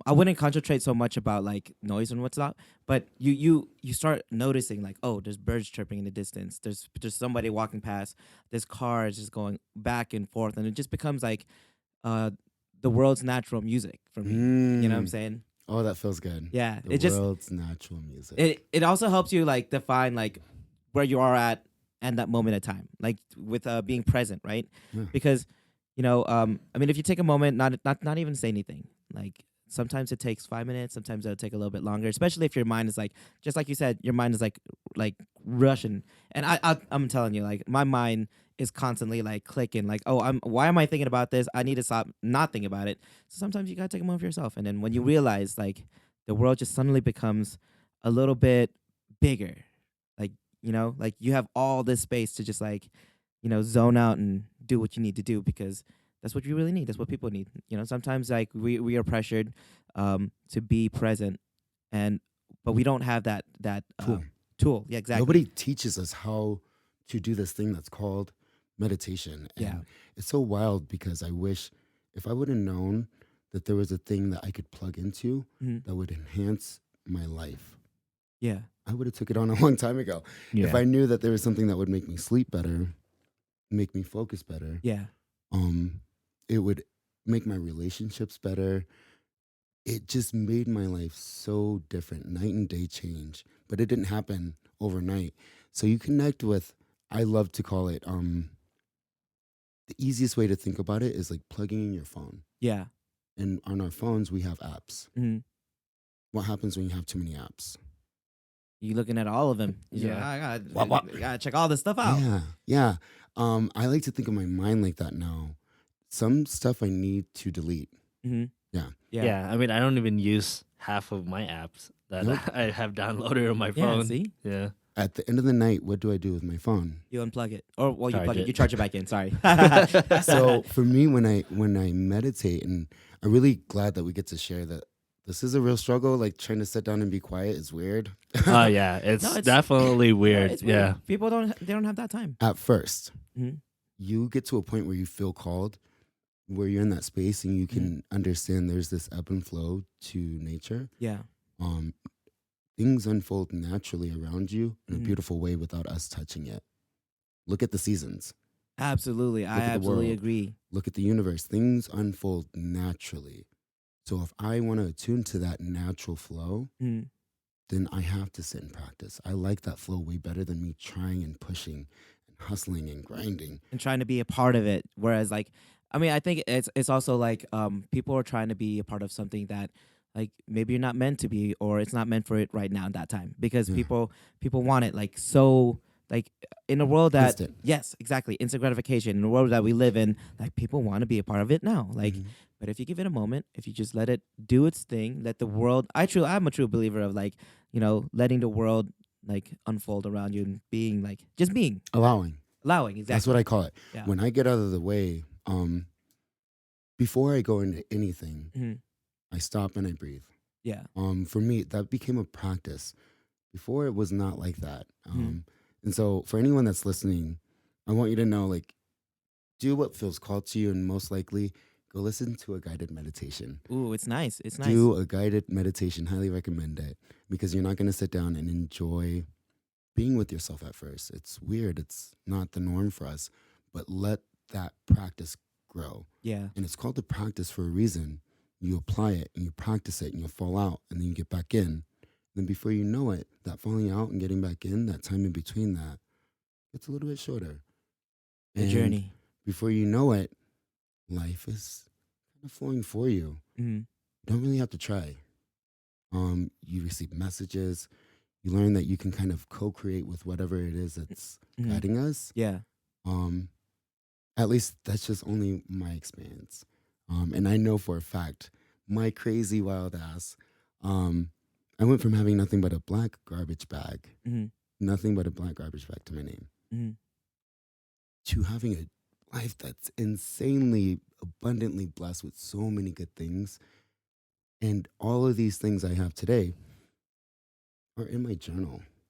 I wouldn't concentrate so much about like noise and what's not, but you start noticing like, oh, there's birds chirping in the distance. There's somebody walking past. There's cars just going back and forth, and it just becomes like uh the world's natural music for me. You know what I'm Mm. saying? Oh, that feels good. Yeah. The It just world's natural music. it also helps you like define like where you are at and that moment of time, like with being present, right? Yeah. Because I mean, if you take a moment, not even say anything, like sometimes it takes 5 minutes, sometimes it'll take a little bit longer, especially if your mind is like, just like you said, your mind is like rushing. And I'm telling you, like my mind is constantly like clicking, like, oh, why am I thinking about this? I need to stop not thinking about it. So sometimes you gotta take a moment for yourself, and then when you realize like the world just suddenly becomes a little bit bigger, like like you have all this space to just like zone out and do what you need to do, because that's what you really need. That's what people need. Sometimes like we are pressured to be present, and but we don't have that Tool. tool. Yeah, exactly. Nobody teaches us how to do this thing that's called meditation. Yeah. And it's so wild because I wish if I would have known that there was a thing that I could plug into Mhm. that would enhance my life, Yeah. I would have took it on a long time ago. If Yeah. I knew that there was something that would make me sleep better, make me focus better, Yeah. um, it would make my relationships better. It just made my life so different, night and day change. But it didn't happen overnight. So you connect with, I love to call it, the easiest way to think about it is like plugging in your phone. Yeah. And on our phones, we have apps. Hmm. What happens when you have too many apps? You looking at all of them. You're like, Yeah. I gotta check all this stuff out. Yeah, yeah. I like to think of my mind like that now. Some stuff I need to delete. Hmm. Yeah. Yeah. Yeah. I mean, I don't even use half of my apps that Nope. I have downloaded on my Yeah. phone. See, Yeah. At the end of the night, what do I do with my phone? you unplug it, or well, you Charge plug it. it. You charge it back in. Sorry. So for me, when I meditate, and I'm really glad that we get to share that this is a real struggle. Like trying to sit down and be quiet is weird. Oh yeah, it's, No, it's definitely yeah, weird. it's Yeah. weird. People don't have that time. At first, Hmm. you get to a point where you feel called, where you're in that space and you can understand there's this ebb and flow to nature. Yeah. Um, things unfold naturally around you in a Mhm. beautiful way without us touching it. Look at the seasons. Absolutely. I Look at the absolutely world. agree. Look at the universe. Things unfold naturally. So if I want to attune to that natural flow, Mhm. then I have to sit and practice. I like that flow way better than me trying and pushing and hustling and grinding. And trying to be a part of it. Whereas like, I mean, I think it's also like people are trying to be a part of something that like maybe you're not meant to be, or it's not meant for it right now in that time, because Yeah. people want it like so, like in a world that Instant. yes, exactly, instant gratification in the world that we live in, like people want to be a part of it now, like. Mhm. But if you give it a moment, if you just let it do its thing, let the world. I'm a true believer of like, letting the world like unfold around you and being like just being, Allowing. allowing. Exactly. That's what I call it. Yeah. When I get out of the way, before I go into anything, Mhm. I stop and I breathe. Yeah. For me, that became a practice. Before it was not like that. Mhm. And so for anyone that's listening, I want you to know, like, do what feels called to you, and most likely go listen to a guided meditation. Ooh, it's nice. It's nice. Do a guided meditation. Highly recommend it, because you're not going to sit down and enjoy being with yourself at first. It's weird. It's not the norm for us, but let that practice grow. Yeah. And it's called the practice for a reason. You apply it and you practice it and you fall out and then you get back in. Then before you know it, that falling out and getting back in, that time in between that, it's a little bit shorter. The And journey. before you know it, life is kind of flowing for you. Mhm. You don't really have to try. You receive messages. You learn that you can kind of co-create with whatever it is that's Mhm. guiding us. Yeah. At least that's just only my experience. And I know for a fact, my crazy wild ass, I went from having nothing but a black garbage bag, Mhm. nothing but a black garbage bag to my name, Mhm. to having a life that's insanely abundantly blessed with so many good things. And all of these things I have today are in my journal.